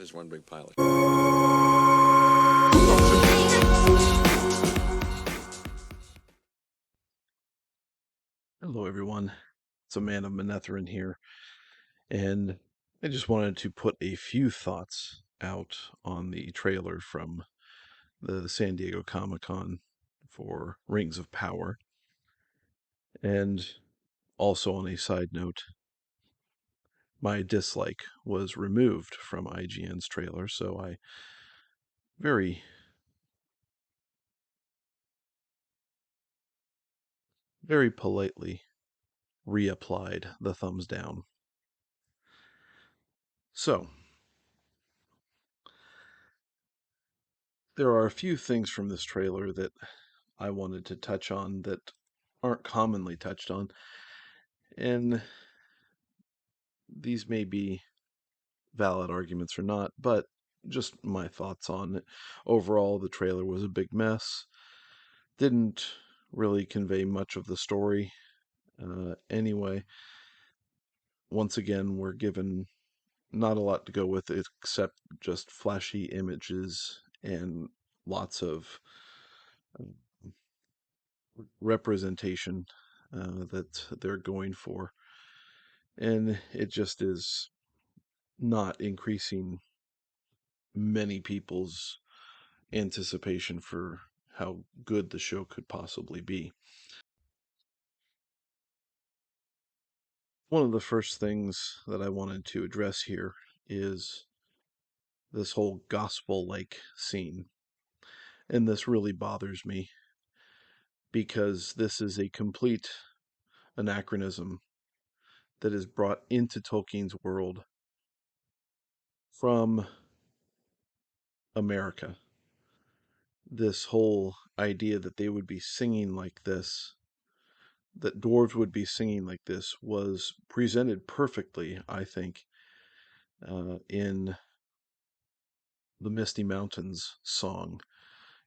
is one big pile of Hello, everyone. It's a man of Manetheren here, and I just wanted to put a few thoughts out on the trailer from the San Diego Comic-Con for Rings of Power. And also, on a side note, my dislike was removed from IGN's trailer, so I very, very politely reapplied the thumbs down. So, there are a few things from this trailer that I wanted to touch on that aren't commonly touched on, and these may be valid arguments or not, but just my thoughts on it. Overall, the trailer was a big mess. Didn't really convey much of the story. Anyway, once again, we're given not a lot to go with except just flashy images and lots of representation that they're going for. And it just is not increasing many people's anticipation for how good the show could possibly be. One of the first things that I wanted to address here is this whole gospel-like scene. And this really bothers me because this is a complete anachronism that is brought into Tolkien's world from America. This whole idea that they would be singing like this, that dwarves would be singing like this, was presented perfectly, I think, in the Misty Mountains song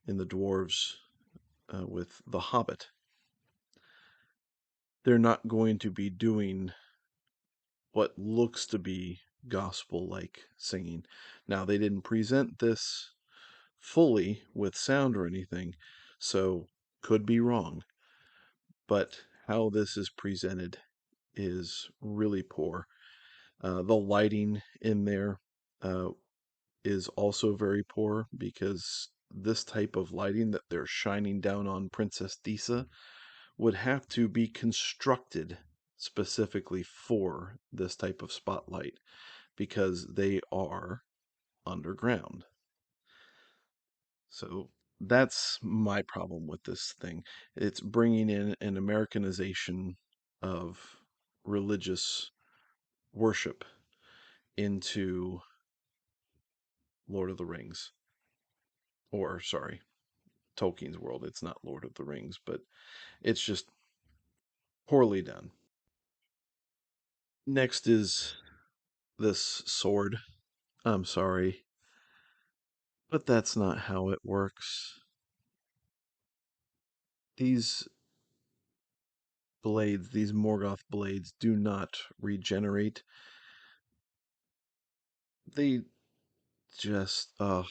in the dwarves with The Hobbit. They're not going to be doing what looks to be gospel-like singing. Now, they didn't present this fully with sound or anything, so could be wrong. But how this is presented is really poor. The lighting in there is also very poor because this type of lighting that they're shining down on Princess Disa would have to be constructed specifically for this type of spotlight because they are underground. So that's my problem with this thing. It's bringing in an Americanization of religious worship into Lord of the Rings. Or, sorry, Tolkien's world. It's not Lord of the Rings, but it's just poorly done. Next is this sword. I'm sorry, but that's not how it works. These blades, these Morgoth blades, do not regenerate. They just, the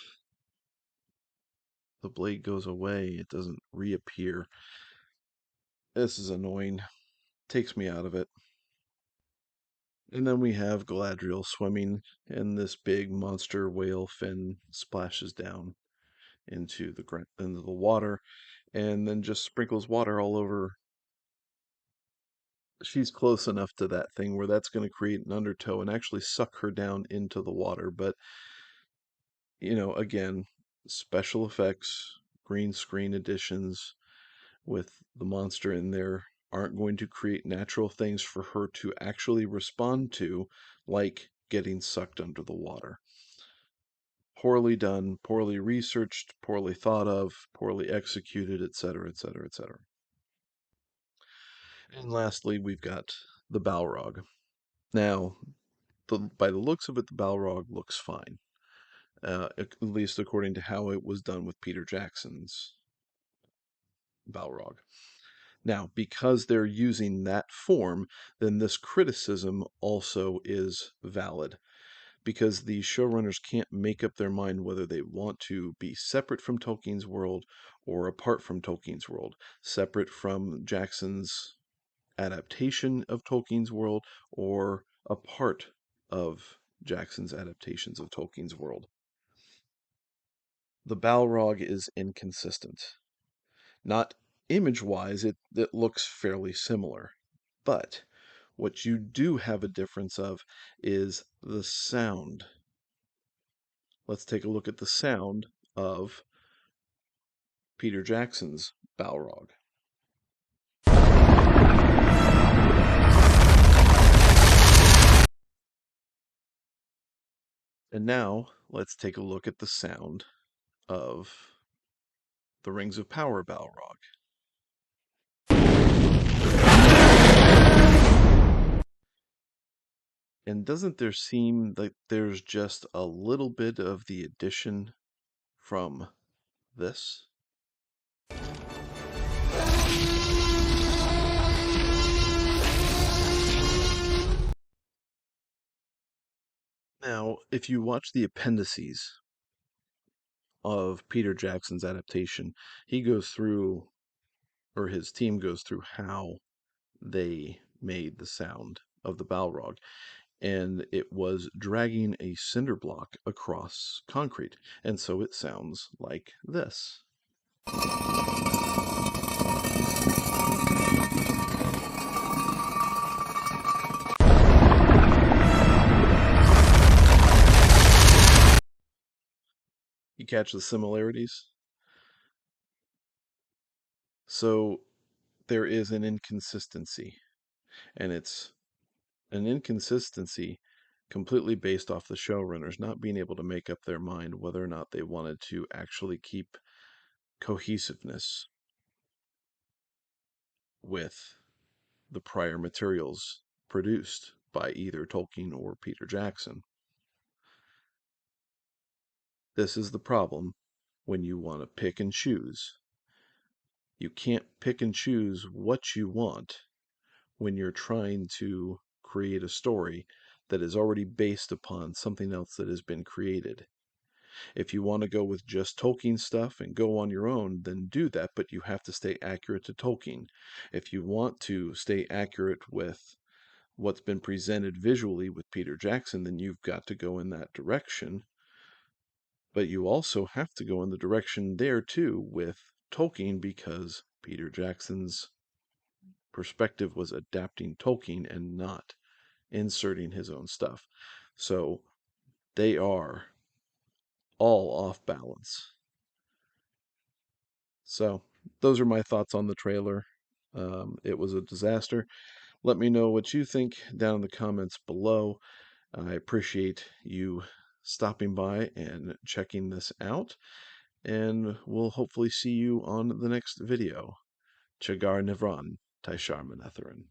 blade goes away. It doesn't reappear. This is annoying. Takes me out of it. And then we have Galadriel swimming, and this big monster whale fin splashes down into the water, and then just sprinkles water all over. She's close enough to that thing where that's going to create an undertow and actually suck her down into the water. But, again, special effects, green screen additions with the monster in there aren't going to create natural things for her to actually respond to, like getting sucked under the water. Poorly done, poorly researched, poorly thought of, poorly executed, etc., etc., etc. And lastly, we've got the Balrog. Now, by the looks of it, the Balrog looks fine, at least according to how it was done with Peter Jackson's Balrog. Now, because they're using that form, then this criticism also is valid. because the showrunners can't make up their mind whether they want to be separate from Tolkien's world or apart from Tolkien's world, separate from Jackson's adaptation of Tolkien's world or a part of Jackson's adaptations of Tolkien's world. The Balrog is inconsistent. Not image-wise, it looks fairly similar. But what you do have a difference of is the sound. Let's take a look at the sound of Peter Jackson's Balrog. And now let's take a look at the sound of the Rings of Power Balrog. And doesn't there seem like there's just a little bit of the addition from this? Now, if you watch the appendices of Peter Jackson's adaptation, he goes through, or his team goes through how they made the sound of the Balrog. And it was dragging a cinder block across concrete. And so it sounds like this. You catch the similarities? So there is an inconsistency, and it's an inconsistency completely based off the showrunners not being able to make up their mind whether or not they wanted to actually keep cohesiveness with the prior materials produced by either Tolkien or Peter Jackson. This is the problem when you want to pick and choose. You can't pick and choose what you want when you're trying to create a story that is already based upon something else that has been created. If you want to go with just Tolkien stuff and go on your own, then do that, but you have to stay accurate to Tolkien. If you want to stay accurate with what's been presented visually with Peter Jackson, then you've got to go in that direction. But you also have to go in the direction there too with Tolkien, because Peter Jackson's perspective was adapting Tolkien and not inserting his own stuff. So they are all off balance. So those are my thoughts on the trailer. It was a disaster. Let me know what you think down in the comments below. I appreciate you stopping by and checking this out, and we'll hopefully see you on the next video. Chagar Nivran, Taishar Manetharan.